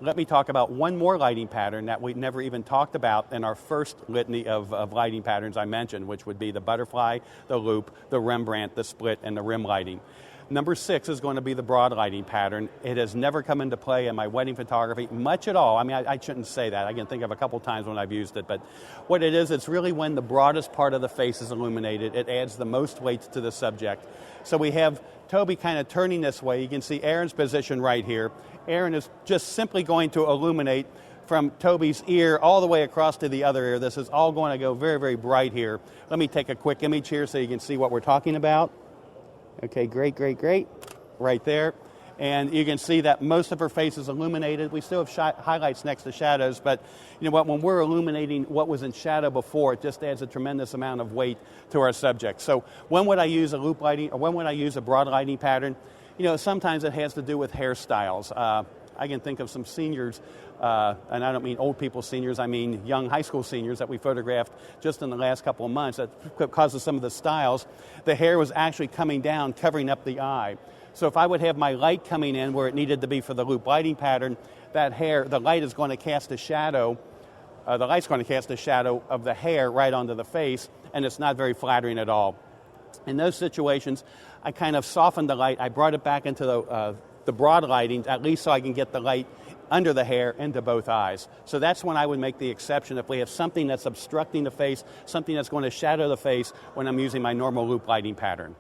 let me talk about one more lighting pattern that we never even talked about in our first litany of lighting patterns I mentioned, which would be the butterfly, the loop, the Rembrandt, the split, and the rim lighting. Number 6 is going to be the broad lighting pattern. It has never come into play in my wedding photography much at all. I mean, I shouldn't say that. I can think of a couple times when I've used it, but what it is, it's really when the broadest part of the face is illuminated. It adds the most weight to the subject. So we have Toby kind of turning this way. You can see Aaron's position right here. Aaron is just simply going to illuminate from Toby's ear all the way across to the other ear. This is all going to go very, very bright here. Let me take a quick image here so you can see what we're talking about. Okay, great, great, great, right there. And you can see that most of her face is illuminated. We still have highlights next to shadows, but you know what, when we're illuminating what was in shadow before, it just adds a tremendous amount of weight to our subject. So when would I use a loop lighting, or when would I use a broad lighting pattern? You know, sometimes it has to do with hairstyles. I can think of some seniors, and I don't mean old people seniors, I mean young high school seniors that we photographed just in the last couple of months that because of some of the styles, the hair was actually coming down, covering up the eye. So if I would have my light coming in where it needed to be for the loop lighting pattern, that hair, the light is going to cast a shadow, the light's going to cast a shadow of the hair right onto the face, and it's not very flattering at all. In those situations, I kind of softened the light. I brought it back into the broad lighting, at least so I can get the light under the hair into both eyes. So that's when I would make the exception if we have something that's obstructing the face, something that's going to shadow the face when I'm using my normal loop lighting pattern.